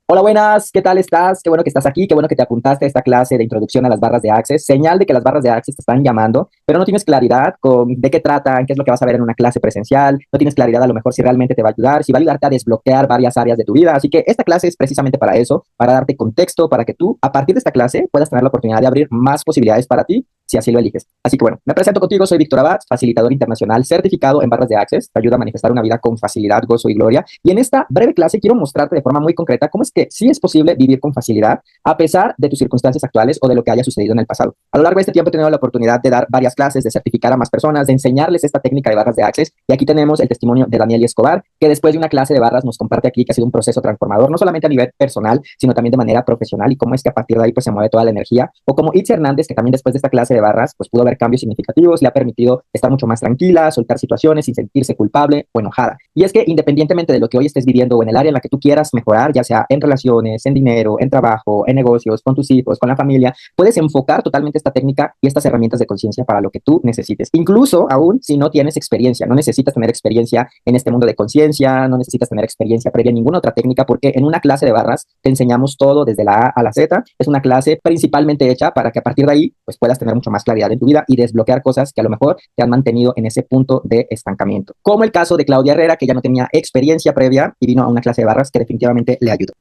Hola, buenas, ¿qué tal estás? Qué bueno que estás aquí, qué bueno que te apuntaste a esta clase de introducción a las barras de Access. Señal de que las barras de Access te están llamando, pero no tienes claridad con de qué tratan, qué es lo que vas a ver en una clase presencial, no tienes claridad a lo mejor si realmente te va a ayudar, si va a ayudarte a desbloquear varias áreas de tu vida. Así que esta clase es precisamente para eso, para darte contexto, para que tú, a partir de esta clase, puedas tener la oportunidad de abrir más posibilidades para ti, si así lo eliges. Así que bueno, me presento contigo, soy Víctor Abad, facilitador internacional certificado en barras de Access, te ayuda a manifestar una vida con facilidad, gozo y gloria. Y en esta breve clase quiero mostrarte de forma muy concreta cómo es que sí es posible vivir con facilidad a pesar de tus circunstancias actuales o de lo que haya sucedido en el pasado. A lo largo de este tiempo he tenido la oportunidad de dar varias clases, de certificar a más personas, de enseñarles esta técnica de barras de Access. Y aquí tenemos el testimonio de Daniel Escobar, que después de una clase de barras nos comparte aquí que ha sido un proceso transformador, no solamente a nivel personal, sino también de manera profesional, y cómo es que a partir de ahí pues se mueve toda la energía. O como Itzi Hernández, que también después de esta clase de barras pues pudo ver cambios significativos, le ha permitido estar mucho más tranquila, soltar situaciones sin sentirse culpable o enojada. Y es que independientemente de lo que hoy estés viviendo o en el área en la que tú quieras mejorar, ya sea en relaciones, en dinero, en trabajo, en negocios, con tus hijos, con la familia, puedes enfocar totalmente esta técnica y estas herramientas de conciencia para lo que tú necesites. Incluso aún si no tienes experiencia, no necesitas tener experiencia en este mundo de conciencia, no necesitas tener experiencia previa en ninguna otra técnica, porque en una clase de barras te enseñamos todo desde la A a la Z. Es una clase principalmente hecha para que a partir de ahí pues puedas tener mucho más claridad en tu vida y desbloquear cosas que a lo mejor te han mantenido en ese punto de estancamiento. Como el caso de Claudia Herrera, que ya no tenía experiencia previa y vino a una clase de barras que definitivamente le ayudó.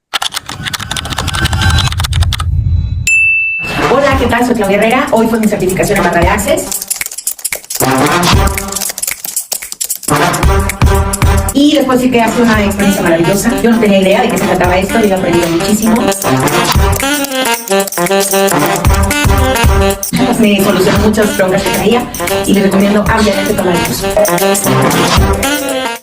Hola, ¿qué tal? Soy Claudia Herrera. Hoy fue mi certificación en barra de Access. Y les puedo decir que ha sido una experiencia maravillosa. Yo no tenía idea de qué se trataba esto y he aprendido muchísimo. Me solucionó muchas preguntas que traía y les recomiendo ampliamente tomar el curso.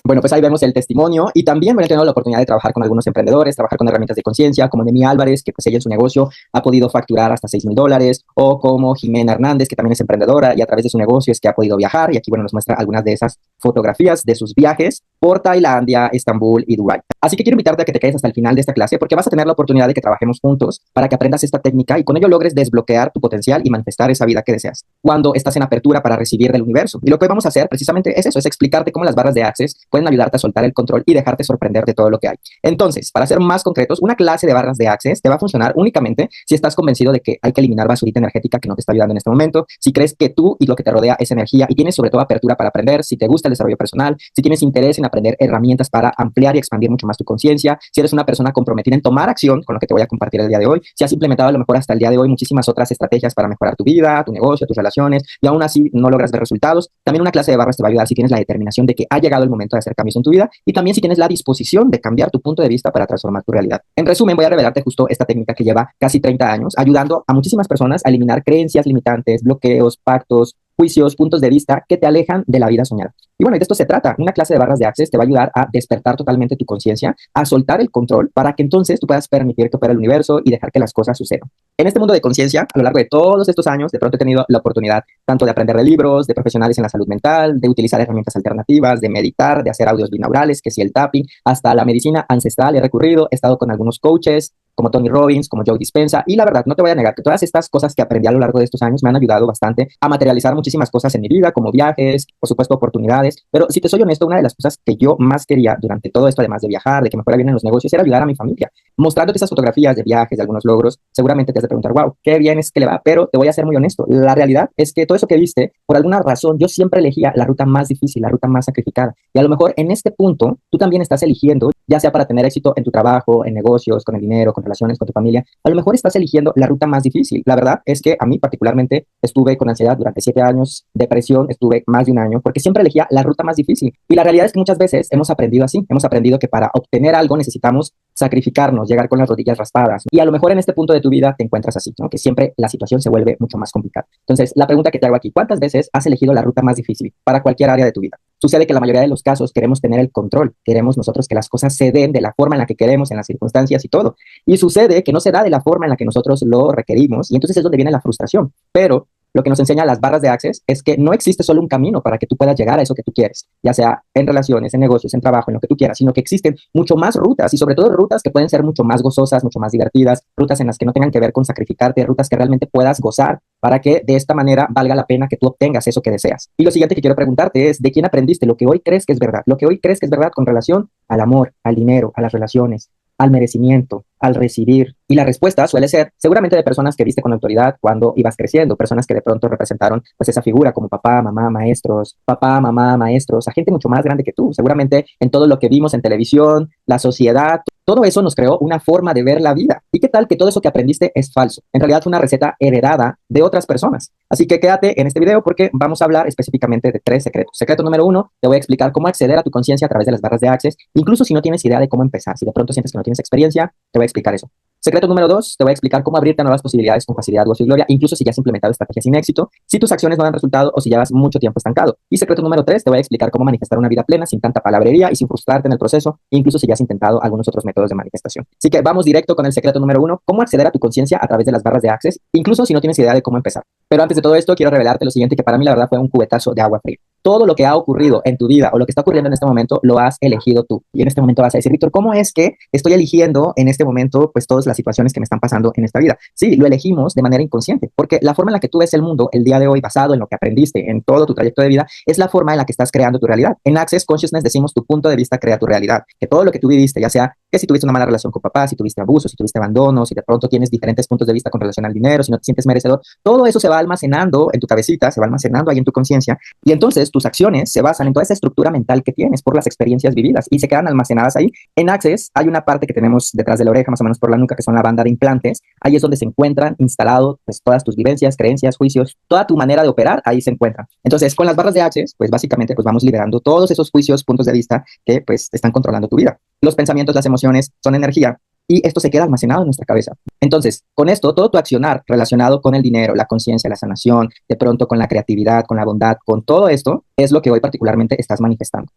Bueno, pues ahí vemos el testimonio, y también he tenido la oportunidad de trabajar con algunos emprendedores, trabajar con herramientas de conciencia, como Nemi Álvarez, que pues ella en su negocio ha podido facturar hasta $6,000, o como Jimena Hernández, que también es emprendedora y a través de su negocio es que ha podido viajar, y aquí bueno nos muestra algunas de esas fotografías de sus viajes por Tailandia, Estambul y Dubái. Así que quiero invitarte a que te quedes hasta el final de esta clase, porque vas a tener la oportunidad de que trabajemos juntos para que aprendas esta técnica y con ello logres desbloquear tu potencial y manifestar esa vida que deseas cuando estás en apertura para recibir del universo. Y lo que vamos a hacer precisamente es eso, es explicarte cómo las barras de Access pueden ayudarte a soltar el control y dejarte sorprender de todo lo que hay. Entonces, para ser más concretos, una clase de barras de Access te va a funcionar únicamente si estás convencido de que hay que eliminar basurita energética que no te está ayudando en este momento, si crees que tú y lo que te rodea es energía y tienes sobre todo apertura para aprender, si te gusta el desarrollo personal, si tienes interés en aprender herramientas para ampliar y expandir mucho más tu conciencia, si eres una persona comprometida en tomar acción con lo que te voy a compartir el día de hoy, si has implementado a lo mejor hasta el día de hoy muchísimas otras estrategias para mejorar tu vida, tu negocio, tus relaciones, y aún así no logras ver resultados, también una clase de barras te va a ayudar si tienes la determinación de que ha llegado el momento de hacer cambios en tu vida, y también si tienes la disposición de cambiar tu punto de vista para transformar tu realidad. En resumen, voy a revelarte justo esta técnica que lleva casi 30 años ayudando a muchísimas personas a eliminar creencias limitantes, bloqueos, pactos, juicios, puntos de vista que te alejan de la vida soñada. Y bueno, de esto se trata. Una clase de barras de Access te va a ayudar a despertar totalmente tu conciencia, a soltar el control para que entonces tú puedas permitir que opere el universo y dejar que las cosas sucedan. En este mundo de conciencia, a lo largo de todos estos años, de pronto he tenido la oportunidad tanto de aprender de libros, de profesionales en la salud mental, de utilizar herramientas alternativas, de meditar, de hacer audios binaurales, que si el tapping, hasta la medicina ancestral he recurrido, he estado con algunos coaches, como Tony Robbins, como Joe Dispenza, y la verdad, no te voy a negar que todas estas cosas que aprendí a lo largo de estos años me han ayudado bastante a materializar muchísimas cosas en mi vida, como viajes, por supuesto, oportunidades, pero si te soy honesto, una de las cosas que yo más quería durante todo esto, además de viajar, de que me fuera bien en los negocios, era ayudar a mi familia. Mostrándote esas fotografías de viajes, de algunos logros, seguramente te has de preguntar, wow, qué bien es que le va, pero te voy a ser muy honesto, la realidad es que todo eso que viste, por alguna razón, yo siempre elegía la ruta más difícil, la ruta más sacrificada, y a lo mejor en este punto, tú también estás eligiendo, ya sea para tener éxito en tu trabajo, en negocios, con el dinero, con relaciones, con tu familia, a lo mejor estás eligiendo la ruta más difícil. La verdad es que a mí particularmente estuve con ansiedad durante 7 años, depresión estuve más de un año, porque siempre elegía la ruta más difícil. Y la realidad es que muchas veces hemos aprendido así, hemos aprendido que para obtener algo necesitamos sacrificarnos, llegar con las rodillas raspadas. Y a lo mejor en este punto de tu vida te encuentras así, ¿no? Que siempre la situación se vuelve mucho más complicada. Entonces, la pregunta que te hago aquí, ¿cuántas veces has elegido la ruta más difícil para cualquier área de tu vida? Sucede que en la mayoría de los casos queremos tener el control, queremos nosotros que las cosas se den de la forma en la que queremos, en las circunstancias y todo. Y sucede que no se da de la forma en la que nosotros lo requerimos, y entonces es donde viene la frustración. Pero lo que nos enseña las barras de Access es que no existe solo un camino para que tú puedas llegar a eso que tú quieres, ya sea en relaciones, en negocios, en trabajo, en lo que tú quieras, sino que existen mucho más rutas, y sobre todo rutas que pueden ser mucho más gozosas, mucho más divertidas, rutas en las que no tengan que ver con sacrificarte, rutas que realmente puedas gozar para que de esta manera valga la pena que tú obtengas eso que deseas. Y lo siguiente que quiero preguntarte es, ¿de quién aprendiste lo que hoy crees que es verdad? Lo que hoy crees que es verdad con relación al amor, al dinero, a las relaciones, al merecimiento, al recibir. Y la respuesta suele ser seguramente de personas que viste con autoridad cuando ibas creciendo, personas que de pronto representaron pues esa figura como papá, mamá, maestros, a gente mucho más grande que tú. Seguramente en todo lo que vimos en televisión, la sociedad, todo eso nos creó una forma de ver la vida. ¿Y qué tal que todo eso que aprendiste es falso? En realidad fue una receta heredada de otras personas. Así que quédate en este video porque vamos a hablar específicamente de 3 secretos. Secreto número 1, te voy a explicar cómo acceder a tu conciencia a través de las barras de Access, incluso si no tienes idea de cómo empezar. Si de pronto sientes que no tienes experiencia, te voy a explicar eso. Secreto número 2, te voy a explicar cómo abrirte a nuevas posibilidades con facilidad, gozo y gloria, incluso si ya has implementado estrategias sin éxito, si tus acciones no dan resultado o si llevas mucho tiempo estancado. Y secreto número 3, te voy a explicar cómo manifestar una vida plena sin tanta palabrería y sin frustrarte en el proceso, incluso si ya has intentado algunos otros métodos de manifestación. Así que vamos directo con el secreto número 1, cómo acceder a tu conciencia a través de las barras de Access, incluso si no tienes idea de cómo empezar. Pero antes de todo esto, quiero revelarte lo siguiente, que para mí la verdad fue un cubetazo de agua fría. Todo lo que ha ocurrido en tu vida o lo que está ocurriendo en este momento lo has elegido tú. Y en este momento vas a decir, Víctor, ¿cómo es que estoy eligiendo en este momento pues todas las situaciones que me están pasando en esta vida? Sí, lo elegimos de manera inconsciente, porque la forma en la que tú ves el mundo el día de hoy, basado en lo que aprendiste en todo tu trayecto de vida, es la forma en la que estás creando tu realidad. En Access Consciousness decimos tu punto de vista crea tu realidad, que todo lo que tú viviste, ya sea que si tuviste una mala relación con papá, si tuviste abuso, si tuviste abandono, si de pronto tienes diferentes puntos de vista con relación al dinero, si no te sientes merecedor, todo eso se va almacenando en tu cabecita, se va almacenando ahí en tu conciencia, y entonces tus acciones se basan en toda esa estructura mental que tienes por las experiencias vividas y se quedan almacenadas ahí. En Access hay una parte que tenemos detrás de la oreja, más o menos por la nuca, que son la banda de implantes. Ahí es donde se encuentran instalado pues todas tus vivencias, creencias, juicios, toda tu manera de operar, ahí se encuentran. Entonces, con las barras de Access, pues básicamente pues vamos liberando todos esos juicios, puntos de vista que pues están controlando tu vida. Los pensamientos, las emociones son energía y esto se queda almacenado en nuestra cabeza. Entonces, con esto, todo tu accionar relacionado con el dinero, la conciencia, la sanación, de pronto con la creatividad, con la bondad, con todo esto, es lo que hoy particularmente estás manifestando.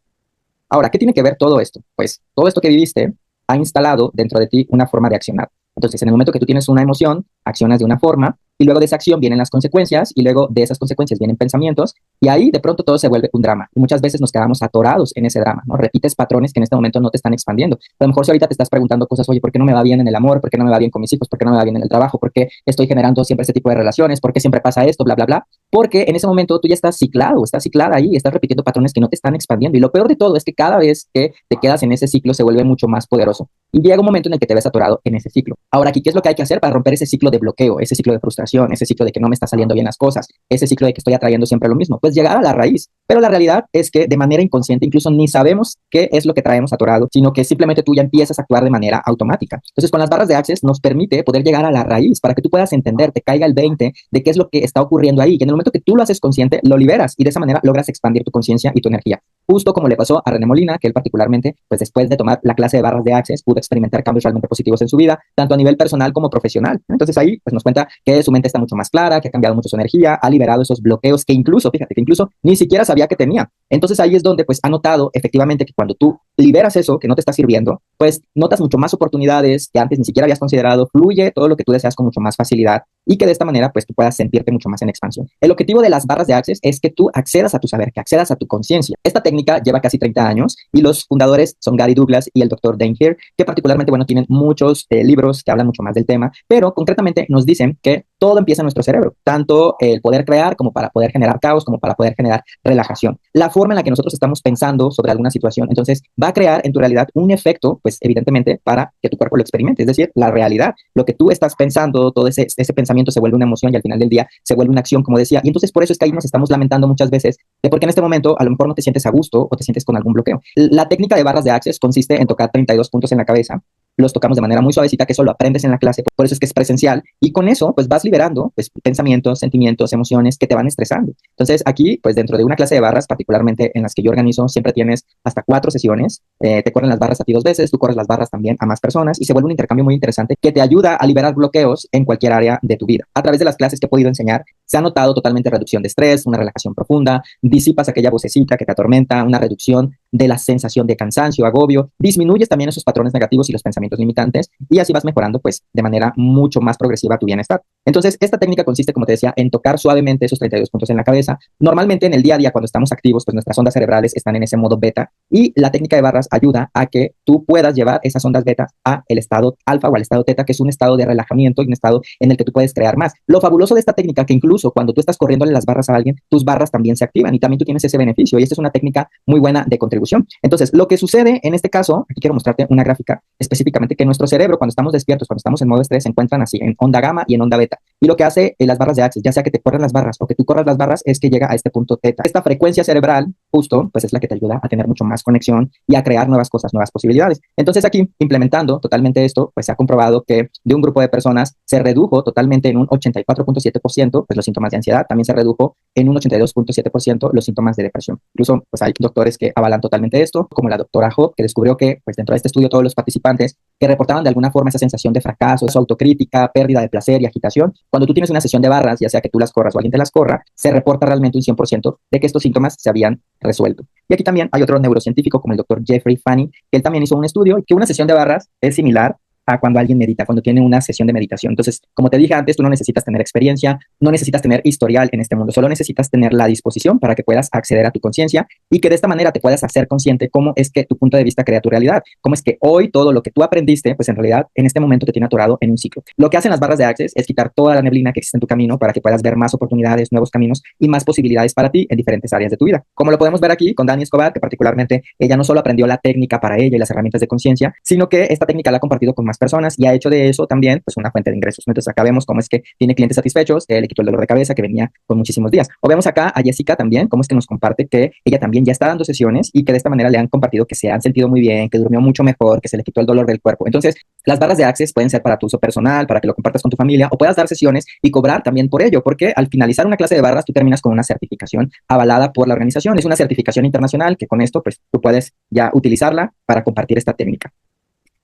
Ahora, ¿qué tiene que ver todo esto? Pues todo esto que viviste ha instalado dentro de ti una forma de accionar. Entonces, en el momento que tú tienes una emoción, accionas de una forma, y luego de esa acción vienen las consecuencias, y luego de esas consecuencias vienen pensamientos, y ahí de pronto todo se vuelve un drama. Y muchas veces nos quedamos atorados en ese drama, ¿no? Repites patrones que en este momento no te están expandiendo. A lo mejor si ahorita te estás preguntando cosas, oye, ¿por qué no me va bien en el amor? ¿Por qué no me va bien con mis hijos? ¿Por qué no me va bien en el trabajo? ¿Por qué estoy generando siempre ese tipo de relaciones? ¿Por qué siempre pasa esto? Bla, bla, bla. Porque en ese momento tú ya estás ciclado, estás ciclada ahí, estás repitiendo patrones que no te están expandiendo. Y lo peor de todo es que cada vez que te quedas en ese ciclo se vuelve mucho más poderoso. Y llega un momento en el que te ves atorado en ese ciclo. Ahora, aquí, ¿qué es lo que hay que hacer para romper ese ciclo de bloqueo, ese ciclo de frustración, ese ciclo de que no me está saliendo bien las cosas, ese ciclo de que estoy atrayendo siempre lo mismo? Pues llegar a la raíz. Pero la realidad es que de manera inconsciente incluso ni sabemos qué es lo que traemos atorado, sino que simplemente tú ya empiezas a actuar de manera automática. Entonces, con las barras de Access nos permite poder llegar a la raíz para que tú puedas entender, te caiga el 20 de qué es lo que está ocurriendo ahí. Y en el momento que tú lo haces consciente, lo liberas y de esa manera logras expandir tu conciencia y tu energía. Justo como le pasó a René Molina, que él particularmente, pues después de tomar la clase de barras de Access, pudo experimentar cambios realmente positivos en su vida, tanto a nivel personal como profesional. Entonces ahí pues nos cuenta que su mente está mucho más clara, que ha cambiado mucho su energía, ha liberado esos bloqueos que incluso, fíjate, que incluso ni siquiera sabía que tenía. Entonces ahí es donde pues ha notado efectivamente que cuando tú liberas eso que no te está sirviendo, pues notas mucho más oportunidades que antes ni siquiera habías considerado, fluye todo lo que tú deseas con mucho más facilidad y que de esta manera pues tú puedas sentirte mucho más en expansión. El objetivo de las barras de Access es que tú accedas a tu saber, que accedas a tu conciencia. Esta técnica lleva casi 30 años y los fundadores son Gary Douglas y el Dr. Dain Heer, que particularmente, bueno, tienen muchos libros que hablan mucho más del tema, pero concretamente nos dicen que todo empieza en nuestro cerebro, tanto el poder crear como para poder generar caos, como para poder generar relajación. La forma en la que nosotros estamos pensando sobre alguna situación, entonces va a crear en tu realidad un efecto, pues evidentemente para que tu cuerpo lo experimente, es decir, la realidad, lo que tú estás pensando, todo ese pensamiento se vuelve una emoción y al final del día se vuelve una acción, como decía, y entonces por eso es que ahí nos estamos lamentando muchas veces de por qué en este momento a lo mejor no te sientes a gusto o te sientes con algún bloqueo. La técnica de barras de Access consiste en tocar 32 puntos en la cabeza. Los tocamos de manera muy suavecita, que eso lo aprendes en la clase, por eso es que es presencial, y con eso pues vas liberando pues pensamientos, sentimientos, emociones que te van estresando. Entonces aquí pues dentro de una clase de barras, particularmente en las que yo organizo, siempre tienes hasta 4 sesiones, te corren las barras a ti 2 veces, tú corres las barras también a más personas y se vuelve un intercambio muy interesante que te ayuda a liberar bloqueos en cualquier área de tu vida. A través de las clases que he podido enseñar, se ha notado totalmente reducción de estrés, una relajación profunda, disipas aquella vocecita que te atormenta, una reducción de la sensación de cansancio, agobio, disminuyes también esos patrones negativos y los pensamientos limitantes y así vas mejorando pues de manera mucho más progresiva tu bienestar. Entonces, esta técnica consiste, como te decía, en tocar suavemente esos 32 puntos en la cabeza. Normalmente en el día a día, cuando estamos activos, pues nuestras ondas cerebrales están en ese modo beta y la técnica de barras ayuda a que tú puedas llevar esas ondas beta a el estado alfa o al estado teta, que es un estado de relajamiento y un estado en el que tú puedes crear más. Lo fabuloso de esta técnica que incluso cuando tú estás corriéndole las barras a alguien, tus barras también se activan y también tú tienes ese beneficio y esta es una técnica muy buena de contribución. Entonces, lo que sucede en este caso, aquí quiero mostrarte una gráfica específica básicamente que nuestro cerebro, cuando estamos despiertos, cuando estamos en modo estrés, se encuentran así en onda gamma y en onda beta. Y lo que hace las barras de Access, ya sea que te corren las barras o que tú corras las barras, es que llega a este punto teta. Esta frecuencia cerebral, justo, pues es la que te ayuda a tener mucho más conexión y a crear nuevas cosas, nuevas posibilidades. Entonces aquí, implementando totalmente esto, pues se ha comprobado que de un grupo de personas se redujo totalmente en un 84.7%, pues los síntomas de ansiedad, también se redujo en un 82.7% los síntomas de depresión. Incluso, pues hay doctores que avalan totalmente esto, como la doctora Ho, que descubrió que, pues dentro de este estudio, todos los participantes que reportaban de alguna forma esa sensación de fracaso, esa autocrítica, pérdida de placer y agitación, cuando tú tienes una sesión de barras, ya sea que tú las corras o alguien te las corra, se reporta realmente un 100% de que estos síntomas se habían resuelto. Y aquí también hay otro neurocientífico como el doctor Jeffrey Fanning, que él también hizo un estudio y que una sesión de barras es similar a cuando alguien medita, cuando tiene una sesión de meditación. Entonces, como te dije antes, tú no necesitas tener experiencia, no necesitas tener historial en este mundo, solo necesitas tener la disposición para que puedas acceder a tu conciencia y que de esta manera te puedas hacer consciente cómo es que tu punto de vista crea tu realidad, cómo es que hoy todo lo que tú aprendiste, pues en realidad en este momento te tiene atorado en un ciclo. Lo que hacen las barras de Access es quitar toda la neblina que existe en tu camino para que puedas ver más oportunidades, nuevos caminos y más posibilidades para ti en diferentes áreas de tu vida. Como lo podemos ver aquí con Dani Escobar, que particularmente ella no solo aprendió la técnica para ella y las herramientas de conciencia, sino que esta técnica la ha compartido con más personas y ha hecho de eso también pues una fuente de ingresos. Entonces acá vemos cómo es que tiene clientes satisfechos, le quitó el dolor de cabeza que venía con muchísimos días. O vemos acá a Jessica también, cómo es que nos comparte que ella también ya está dando sesiones y que de esta manera le han compartido que se han sentido muy bien, que durmió mucho mejor, que se le quitó el dolor del cuerpo. Entonces, las barras de Access pueden ser para tu uso personal, para que lo compartas con tu familia o puedas dar sesiones y cobrar también por ello, porque al finalizar una clase de barras tú terminas con una certificación avalada por la organización. Es una certificación internacional que con esto pues tú puedes ya utilizarla para compartir esta técnica.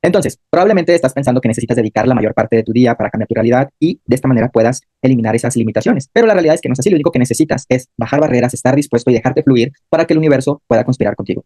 Entonces, probablemente estás pensando que necesitas dedicar la mayor parte de tu día para cambiar tu realidad y de esta manera puedas eliminar esas limitaciones. Pero la realidad es que no es así. Lo único que necesitas es bajar barreras, estar dispuesto y dejarte fluir para que el universo pueda conspirar contigo.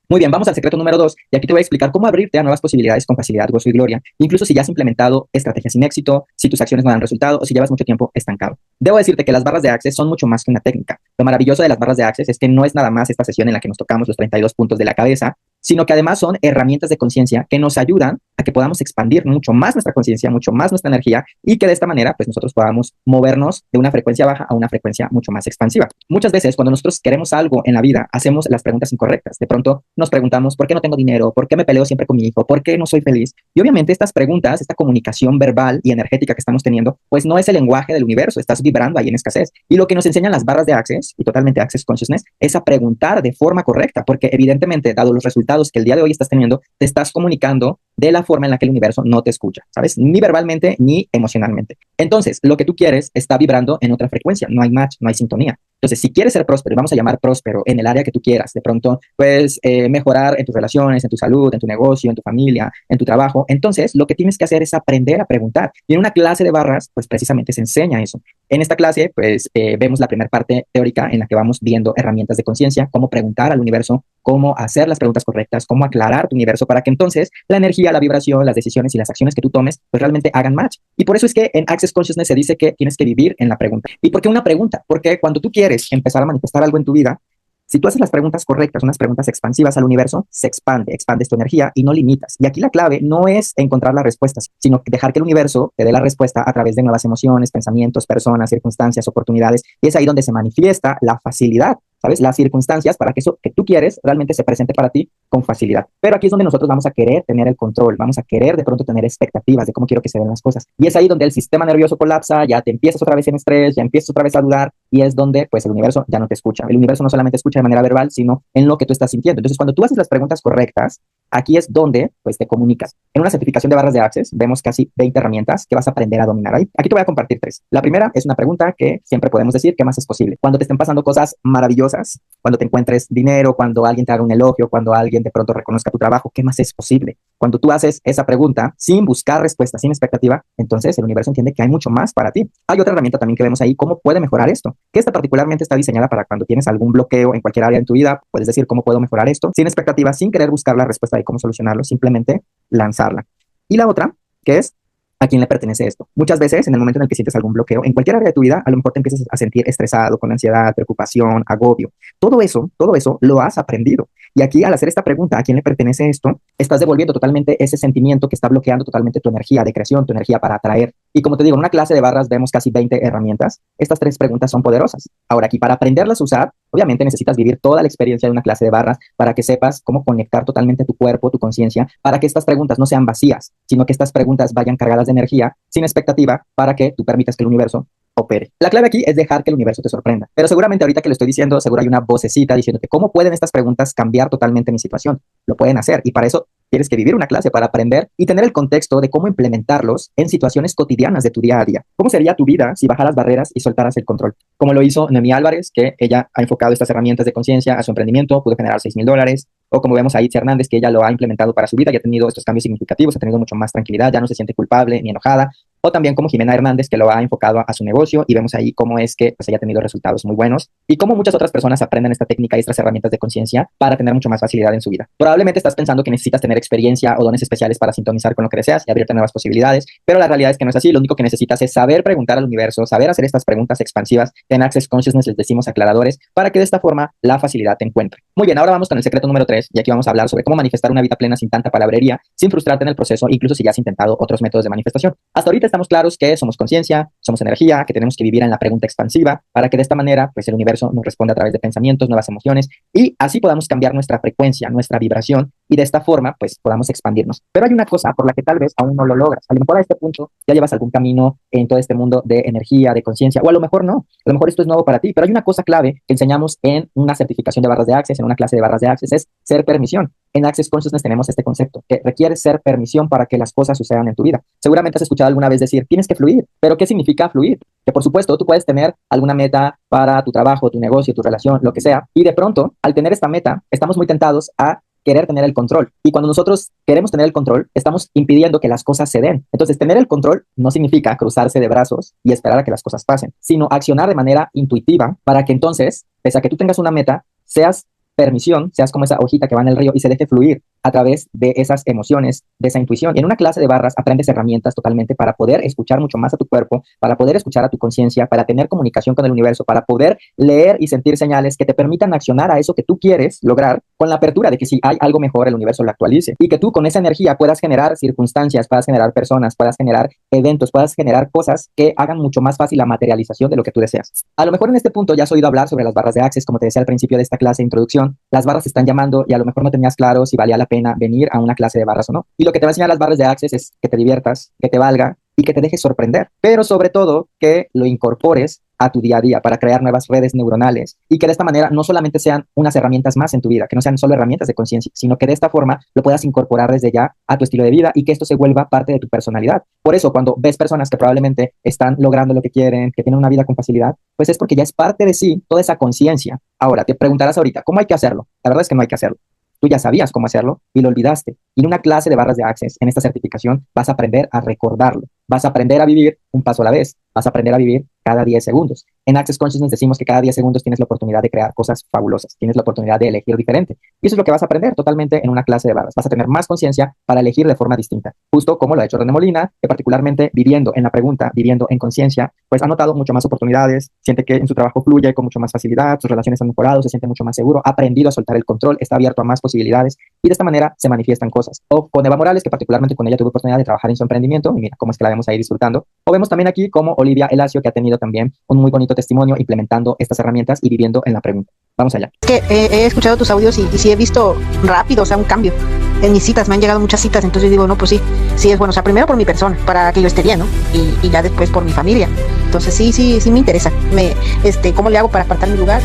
Muy bien, vamos al secreto número 2 y aquí te voy a explicar cómo abrirte a nuevas posibilidades con facilidad, gozo y gloria, incluso si ya has implementado estrategias sin éxito, si tus acciones no dan resultado o si llevas mucho tiempo estancado. Debo decirte que las barras de Access son mucho más que una técnica. Lo maravilloso de las barras de Access es que no es nada más esta sesión en la que nos tocamos los 32 puntos de la cabeza, sino que además son herramientas de conciencia que nos ayudan a que podamos expandir mucho más nuestra conciencia, mucho más nuestra energía y que de esta manera pues nosotros podamos movernos de una frecuencia baja a una frecuencia mucho más expansiva. Muchas veces cuando nosotros queremos algo en la vida, hacemos las preguntas incorrectas. De pronto nos preguntamos, ¿por qué no tengo dinero? ¿Por qué me peleo siempre con mi hijo? ¿Por qué no soy feliz? Y obviamente estas preguntas, esta comunicación verbal y energética que estamos teniendo, pues no es el lenguaje del universo, estás vibrando ahí en escasez. Y lo que nos enseñan las barras de Access y totalmente Access Consciousness es a preguntar de forma correcta, porque evidentemente, dado los resultados que el día de hoy estás teniendo, te estás comunicando de la forma en la que el universo no te escucha, ¿sabes? Ni verbalmente ni emocionalmente. Entonces, lo que tú quieres está vibrando en otra frecuencia, no hay match, no hay sintonía. Entonces, si quieres ser próspero, y vamos a llamar próspero en el área que tú quieras, de pronto, pues mejorar en tus relaciones, en tu salud, en tu negocio, en tu familia, en tu trabajo, entonces lo que tienes que hacer es aprender a preguntar. Y en una clase de barras, pues precisamente se enseña eso. En esta clase, pues vemos la primera parte teórica en la que vamos viendo herramientas de conciencia, cómo preguntar al universo, cómo hacer las preguntas correctas, cómo aclarar tu universo para que entonces la energía, la vibración, las decisiones y las acciones que tú tomes, pues realmente hagan match. Y por eso es que en Access Consciousness se dice que tienes que vivir en la pregunta. ¿Y por qué una pregunta? Porque cuando tú quieres empezar a manifestar algo en tu vida, si tú haces las preguntas correctas, unas preguntas expansivas al universo, se expande, expandes tu energía y no limitas. Y aquí la clave no es encontrar las respuestas, sino dejar que el universo te dé la respuesta a través de nuevas emociones, pensamientos, personas, circunstancias, oportunidades. Y es ahí donde se manifiesta la facilidad, ¿sabes? Las circunstancias para que eso que tú quieres realmente se presente para ti con facilidad. Pero aquí es donde nosotros vamos a querer tener el control, vamos a querer de pronto tener expectativas de cómo quiero que se den las cosas. Y es ahí donde el sistema nervioso colapsa, ya te empiezas otra vez en estrés, ya empiezas otra vez a dudar y es donde pues el universo ya no te escucha. El universo no solamente escucha de manera verbal, sino en lo que tú estás sintiendo. Entonces, cuando tú haces las preguntas correctas, aquí es donde pues te comunicas. En una certificación de barras de Access vemos casi 20 herramientas que vas a aprender a dominar ahí. Aquí te voy a compartir 3. La primera es una pregunta que siempre podemos decir, ¿qué más es posible? Cuando te estén pasando cosas maravillosas, cuando te encuentres dinero, cuando alguien te haga un elogio, cuando alguien de pronto reconozca tu trabajo, ¿qué más es posible? Cuando tú haces esa pregunta sin buscar respuesta, sin expectativa, entonces el universo entiende que hay mucho más para ti. Hay otra herramienta también que vemos ahí, cómo puede mejorar esto, que esta particularmente está diseñada para cuando tienes algún bloqueo en cualquier área de tu vida, puedes decir cómo puedo mejorar esto, sin expectativa, sin querer buscar la respuesta de cómo solucionarlo, simplemente lanzarla. Y la otra, que es ¿a quién le pertenece esto? Muchas veces, en el momento en el que sientes algún bloqueo, en cualquier área de tu vida, a lo mejor te empiezas a sentir estresado, con ansiedad, preocupación, agobio. Todo eso lo has aprendido. Y aquí, al hacer esta pregunta, ¿a quién le pertenece esto? Estás devolviendo totalmente ese sentimiento que está bloqueando totalmente tu energía de creación, tu energía para atraer Y como te digo, en una clase de barras vemos casi 20 herramientas. Estas 3 preguntas son poderosas. Ahora aquí, para aprenderlas a usar, obviamente necesitas vivir toda la experiencia de una clase de barras para que sepas cómo conectar totalmente tu cuerpo, tu conciencia, para que estas preguntas no sean vacías, sino que estas preguntas vayan cargadas de energía, sin expectativa, para que tú permitas que el universo opere. La clave aquí es dejar que el universo te sorprenda. Pero seguramente ahorita que lo estoy diciendo, seguro hay una vocecita diciéndote cómo pueden estas preguntas cambiar totalmente mi situación. Lo pueden hacer y para eso tienes que vivir una clase para aprender y tener el contexto de cómo implementarlos en situaciones cotidianas de tu día a día. ¿Cómo sería tu vida si bajaras barreras y soltaras el control? Como lo hizo Noemí Álvarez, que ella ha enfocado estas herramientas de conciencia a su emprendimiento, pudo generar $6,000. O como vemos a Itzi Hernández, que ella lo ha implementado para su vida y ha tenido estos cambios significativos, ha tenido mucho más tranquilidad, ya no se siente culpable ni enojada. O también como Jimena Hernández, que lo ha enfocado a su negocio y vemos ahí cómo es que pues, ella ha tenido resultados muy buenos y cómo muchas otras personas aprenden esta técnica y estas herramientas de conciencia para tener mucho más facilidad en su vida. Probablemente estás pensando que necesitas tener experiencia o dones especiales para sintonizar con lo que deseas y abrirte nuevas posibilidades, pero la realidad es que no es así. Lo único que necesitas es saber preguntar al universo, saber hacer estas preguntas expansivas. En Access Consciousness les decimos aclaradores para que de esta forma la facilidad te encuentre. Muy bien, ahora vamos con el secreto número 3 y aquí vamos a hablar sobre cómo manifestar una vida plena sin tanta palabrería, sin frustrarte en el proceso, incluso si ya has intentado otros métodos de manifestación. Hasta ahorita estamos claros que somos conciencia, somos energía, que tenemos que vivir en la pregunta expansiva para que de esta manera pues el universo nos responda a través de pensamientos, nuevas emociones y así podamos cambiar nuestra frecuencia, nuestra vibración y de esta forma pues podamos expandirnos. Pero hay una cosa por la que tal vez aún no lo logras. A lo mejor a este punto ya llevas algún camino en todo este mundo de energía, de conciencia, o a lo mejor no. A lo mejor esto es nuevo para ti, pero hay una cosa clave que enseñamos en una certificación de barras de Access, en una clase de barras de Access, es ser permisión. En Access Consciousness tenemos este concepto, que requiere ser permisión para que las cosas sucedan en tu vida. Seguramente has escuchado alguna vez decir, tienes que fluir, pero ¿qué significa fluir? Que por supuesto tú puedes tener alguna meta para tu trabajo, tu negocio, tu relación, lo que sea, y de pronto, al tener esta meta, estamos muy tentados a querer tener el control. Y cuando nosotros queremos tener el control, estamos impidiendo que las cosas se den. Entonces, tener el control no significa cruzarse de brazos y esperar a que las cosas pasen, sino accionar de manera intuitiva para que entonces, pese a que tú tengas una meta, seas permisión, seas como esa hojita que va en el río y se deje fluir a través de esas emociones, de esa intuición. Y en una clase de barras aprendes herramientas totalmente para poder escuchar mucho más a tu cuerpo, para poder escuchar a tu conciencia, para tener comunicación con el universo, para poder leer y sentir señales que te permitan accionar a eso que tú quieres lograr con la apertura de que si hay algo mejor, el universo lo actualice. Y que tú con esa energía puedas generar circunstancias, puedas generar personas, puedas generar eventos, puedas generar cosas que hagan mucho más fácil la materialización de lo que tú deseas. A lo mejor en este punto ya has oído hablar sobre las barras de Access, como te decía al principio de esta clase de introducción. Las barras te están llamando y a lo mejor no tenías claro si valía la pena venir a una clase de barras o no. Y lo que te va a enseñar las barras de Access es que te diviertas, que te valga y que te dejes sorprender, pero sobre todo que lo incorpores a tu día a día para crear nuevas redes neuronales y que de esta manera no solamente sean unas herramientas más en tu vida, que no sean solo herramientas de conciencia, sino que de esta forma lo puedas incorporar desde ya a tu estilo de vida y que esto se vuelva parte de tu personalidad. Por eso cuando ves personas que probablemente están logrando lo que quieren, que tienen una vida con facilidad, pues es porque ya es parte de sí toda esa conciencia. Ahora, te preguntarás ahorita, ¿cómo hay que hacerlo? La verdad es que no hay que hacerlo. Tú ya sabías cómo hacerlo y lo olvidaste. Y en una clase de barras de Access, en esta certificación, vas a aprender a recordarlo. Vas a aprender a vivir un paso a la vez. Vas a aprender a vivir cada 10 segundos. En Access Consciousness decimos que cada 10 segundos tienes la oportunidad de crear cosas fabulosas. Tienes la oportunidad de elegir diferente. Y eso es lo que vas a aprender totalmente en una clase de barras. Vas a tener más conciencia para elegir de forma distinta. Justo como lo ha hecho René Molina, que particularmente viviendo en la pregunta, viviendo en conciencia, pues ha notado mucho más oportunidades, siente que en su trabajo fluye con mucho más facilidad, sus relaciones han mejorado, se siente mucho más seguro, ha aprendido a soltar el control, está abierto a más posibilidades y de esta manera se manifiestan cosas. O con Eva Morales, que particularmente con ella tuve oportunidad de trabajar en su emprendimiento y mira cómo es que la vemos ahí disfrutando. O vemos también aquí como Olivia Elacio, que ha tenido también un muy bonito testimonio implementando estas herramientas y viviendo en la pregunta. Vamos allá. Que he escuchado tus audios y sí he visto rápido, o sea, un cambio. En mis citas, me han llegado muchas citas, entonces digo, no, pues sí es bueno, o sea, primero por mi persona, para que yo esté bien, ¿no? Y ya después por mi familia. Entonces sí me interesa. ¿Cómo le hago para apartar mi lugar?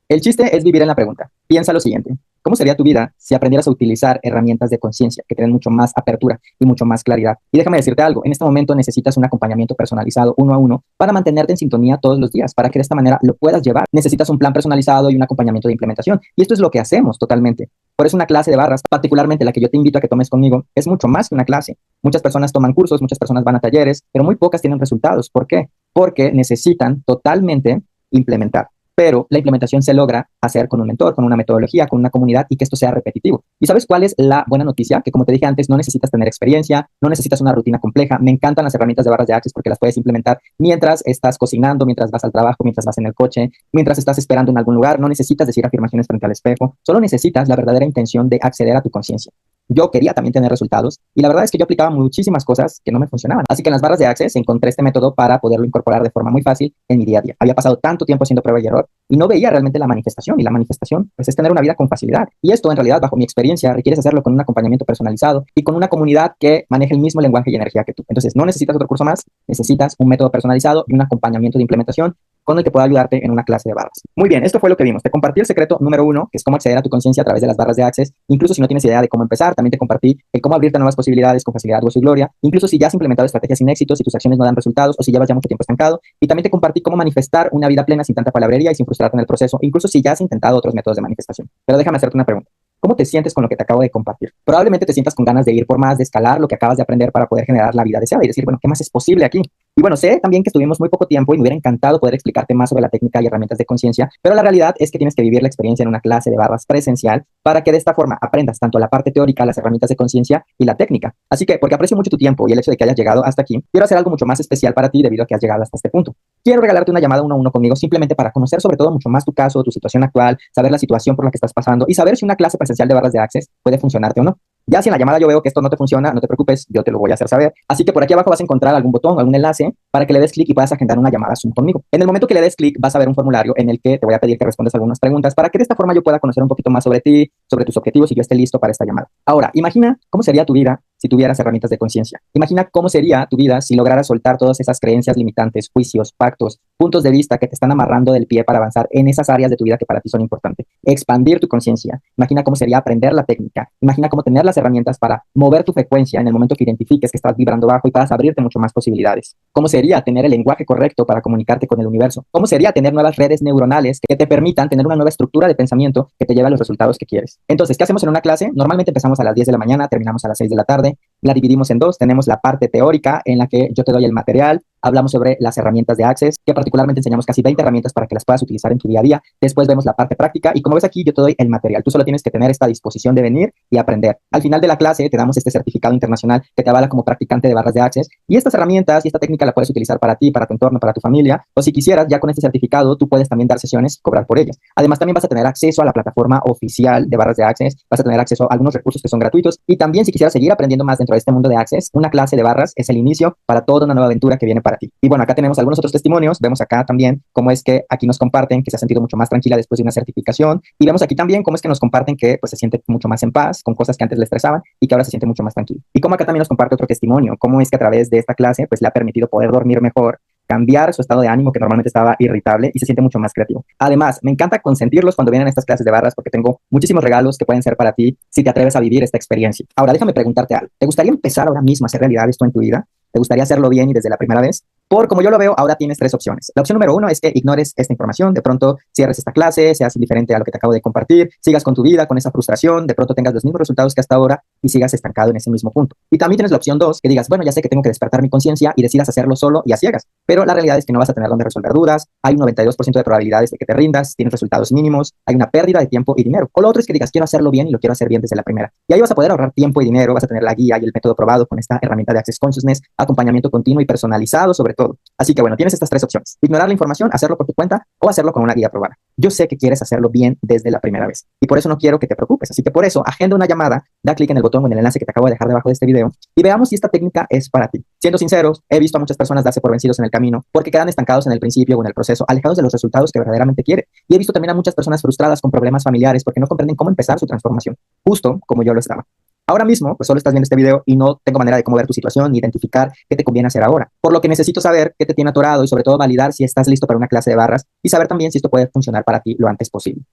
El chiste es vivir en la pregunta. Piensa lo siguiente. ¿Cómo sería tu vida si aprendieras a utilizar herramientas de conciencia que tienen mucho más apertura y mucho más claridad? Y déjame decirte algo, en este momento necesitas un acompañamiento personalizado uno a uno para mantenerte en sintonía todos los días, para que de esta manera lo puedas llevar. Necesitas un plan personalizado y un acompañamiento de implementación. Y esto es lo que hacemos totalmente. Por eso una clase de barras, particularmente la que yo te invito a que tomes conmigo, es mucho más que una clase. Muchas personas toman cursos, muchas personas van a talleres, pero muy pocas tienen resultados. ¿Por qué? Porque necesitan totalmente implementar. Pero la implementación se logra hacer con un mentor, con una metodología, con una comunidad y que esto sea repetitivo. ¿Y sabes cuál es la buena noticia? Que como te dije antes, no necesitas tener experiencia, no necesitas una rutina compleja. Me encantan las herramientas de barras de Access porque las puedes implementar mientras estás cocinando, mientras vas al trabajo, mientras vas en el coche, mientras estás esperando en algún lugar. No necesitas decir afirmaciones frente al espejo, solo necesitas la verdadera intención de acceder a tu conciencia. Yo quería también tener resultados y la verdad es que yo aplicaba muchísimas cosas que no me funcionaban. Así que en las barras de Access encontré este método para poderlo incorporar de forma muy fácil en mi día a día. Había pasado tanto tiempo haciendo prueba y error y no veía realmente la manifestación. Y la manifestación pues, es tener una vida con facilidad. Y esto en realidad, bajo mi experiencia, requieres hacerlo con un acompañamiento personalizado y con una comunidad que maneje el mismo lenguaje y energía que tú. Entonces no necesitas otro curso más, necesitas un método personalizado y un acompañamiento de implementación con el que pueda ayudarte en una clase de barras. Muy bien, esto fue lo que vimos. Te compartí el secreto número 1, que es cómo acceder a tu conciencia a través de las barras de Access. Incluso si no tienes idea de cómo empezar, también te compartí el cómo abrirte a nuevas posibilidades con facilidad, gozo y gloria. Incluso si ya has implementado estrategias sin éxito, si tus acciones no dan resultados o si llevas ya mucho tiempo estancado. Y también te compartí cómo manifestar una vida plena sin tanta palabrería y sin frustrarte en el proceso, incluso si ya has intentado otros métodos de manifestación. Pero déjame hacerte una pregunta. ¿Cómo te sientes con lo que te acabo de compartir? Probablemente te sientas con ganas de ir por más, de escalar lo que acabas de aprender para poder generar la vida deseada y decir, bueno, ¿qué más es posible aquí? Y bueno, sé también que estuvimos muy poco tiempo y me hubiera encantado poder explicarte más sobre la técnica y herramientas de conciencia, pero la realidad es que tienes que vivir la experiencia en una clase de barras presencial para que de esta forma aprendas tanto la parte teórica, las herramientas de conciencia y la técnica. Así que, porque aprecio mucho tu tiempo y el hecho de que hayas llegado hasta aquí, quiero hacer algo mucho más especial para ti debido a que has llegado hasta este punto. Quiero regalarte una llamada 1-1 conmigo simplemente para conocer sobre todo mucho más tu caso, tu situación actual, saber la situación por la que estás pasando y saber si una clase presencial de barras de Access puede funcionarte o no. Ya si en la llamada yo veo que esto no te funciona, no te preocupes, yo te lo voy a hacer saber. Así que por aquí abajo vas a encontrar algún botón, algún enlace para que le des clic y puedas agendar una llamada Zoom conmigo. En el momento que le des clic vas a ver un formulario en el que te voy a pedir que respondas algunas preguntas para que de esta forma yo pueda conocer un poquito más sobre ti, sobre tus objetivos y yo esté listo para esta llamada. Ahora, imagina cómo sería tu vida si tuvieras herramientas de conciencia. Imagina cómo sería tu vida si lograras soltar todas esas creencias limitantes, juicios, pactos, puntos de vista que te están amarrando del pie para avanzar en esas áreas de tu vida que para ti son importantes. Expandir tu conciencia. Imagina cómo sería aprender la técnica. Imagina cómo tener las herramientas para mover tu frecuencia en el momento que identifiques que estás vibrando bajo y puedas abrirte mucho más posibilidades. ¿Cómo sería tener el lenguaje correcto para comunicarte con el universo? ¿Cómo sería tener nuevas redes neuronales que te permitan tener una nueva estructura de pensamiento que te lleve a los resultados que quieres? Entonces, ¿qué hacemos en una clase? Normalmente empezamos a las 10 de la mañana, terminamos a las 6 de la tarde. La dividimos en dos. Tenemos la parte teórica en la que yo te doy el material. Hablamos sobre las herramientas de Access, que particularmente enseñamos casi 20 herramientas para que las puedas utilizar en tu día a día. Después vemos la parte práctica y como ves aquí, yo te doy el material. Tú solo tienes que tener esta disposición de venir y aprender. Al final de la clase te damos este certificado internacional que te avala como practicante de barras de Access y estas herramientas y esta técnica la puedes utilizar para ti, para tu entorno, para tu familia o si quisieras, ya con este certificado tú puedes también dar sesiones y cobrar por ellas. Además también vas a tener acceso a la plataforma oficial de barras de Access, vas a tener acceso a algunos recursos que son gratuitos y también si quisieras seguir aprendiendo más dentro de este mundo de Access, una clase de barras es el inicio para toda una nueva aventura que viene para ti. Y bueno, acá tenemos algunos otros testimonios, vemos acá también cómo es que aquí nos comparten que se ha sentido mucho más tranquila después de una certificación y vemos aquí también cómo es que nos comparten que pues se siente mucho más en paz con cosas que antes le estresaban y que ahora se siente mucho más tranquilo. Y como acá también nos comparte otro testimonio, cómo es que a través de esta clase pues le ha permitido poder dormir mejor, cambiar su estado de ánimo que normalmente estaba irritable y se siente mucho más creativo. Además, me encanta consentirlos cuando vienen a estas clases de barras porque tengo muchísimos regalos que pueden ser para ti si te atreves a vivir esta experiencia. Ahora, déjame preguntarte algo. ¿Te gustaría empezar ahora mismo a hacer realidad esto en tu vida? ¿Te gustaría hacerlo bien y desde la primera vez? Por como yo lo veo, ahora tienes 3 opciones. La opción número 1 es que ignores esta información, de pronto cierres esta clase, seas indiferente a lo que te acabo de compartir, sigas con tu vida, con esa frustración, de pronto tengas los mismos resultados que hasta ahora y sigas estancado en ese mismo punto. Y también tienes la opción 2, que digas, bueno, ya sé que tengo que despertar mi conciencia y decidas hacerlo solo y a ciegas. Pero la realidad es que no vas a tener donde resolver dudas, hay un 92% de probabilidades de que te rindas, tienes resultados mínimos, hay una pérdida de tiempo y dinero. O lo otro es que digas, quiero hacerlo bien y lo quiero hacer bien desde la primera. Y ahí vas a poder ahorrar tiempo y dinero, vas a tener la guía y el método probado con esta herramienta de Access Consciousness, acompañamiento continuo y personalizado sobre todo. Así que bueno, tienes estas 3 opciones. Ignorar la información, hacerlo por tu cuenta o hacerlo con una guía probada. Yo sé que quieres hacerlo bien desde la primera vez y por eso no quiero que te preocupes. Así que por eso, agenda una llamada, da clic en el botón o en el enlace que te acabo de dejar debajo de este video y veamos si esta técnica es para ti. Siendo sinceros, he visto a muchas personas darse por vencidos en el camino porque quedan estancados en el principio o en el proceso, alejados de los resultados que verdaderamente quieren. Y he visto también a muchas personas frustradas con problemas familiares porque no comprenden cómo empezar su transformación, justo como yo lo estaba. Ahora mismo, pues solo estás viendo este video y no tengo manera de cómo ver tu situación ni identificar qué te conviene hacer ahora. Por lo que necesito saber qué te tiene atorado y sobre todo validar si estás listo para una clase de barras y saber también si esto puede funcionar para ti lo antes posible.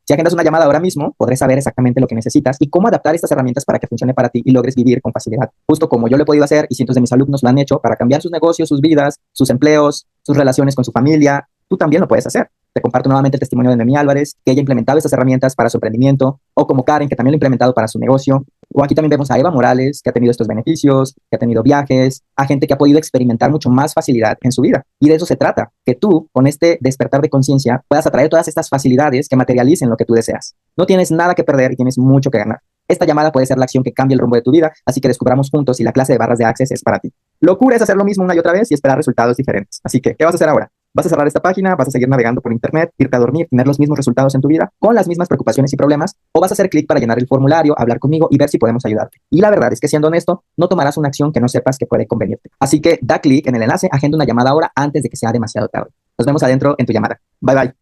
Si agendas una llamada ahora mismo, podré saber exactamente lo que necesitas y cómo adaptar estas herramientas para que funcione para ti y logres vivir con facilidad. Justo como yo lo he podido hacer y cientos de mis alumnos lo han hecho para cambiar sus negocios, sus vidas, sus empleos, sus relaciones con su familia, tú también lo puedes hacer. Te comparto nuevamente el testimonio de Noemí Álvarez, que ella ha implementado estas herramientas para su emprendimiento, o como Karen, que también lo ha implementado para su negocio. O aquí también vemos a Eva Morales, que ha tenido estos beneficios, que ha tenido viajes, a gente que ha podido experimentar mucho más facilidad en su vida. Y de eso se trata, que tú, con este despertar de conciencia, puedas atraer todas estas facilidades que materialicen lo que tú deseas. No tienes nada que perder y tienes mucho que ganar. Esta llamada puede ser la acción que cambie el rumbo de tu vida, así que descubramos juntos si la clase de barras de Access es para ti. Locura es hacer lo mismo una y otra vez y esperar resultados diferentes. Así que, ¿qué vas a hacer ahora? Vas a cerrar esta página, vas a seguir navegando por internet, irte a dormir, tener los mismos resultados en tu vida, con las mismas preocupaciones y problemas, o vas a hacer clic para llenar el formulario, hablar conmigo y ver si podemos ayudarte. Y la verdad es que, siendo honesto, no tomarás una acción que no sepas que puede convenirte. Así que da clic en el enlace, agenda una llamada ahora antes de que sea demasiado tarde. Nos vemos adentro en tu llamada. Bye bye.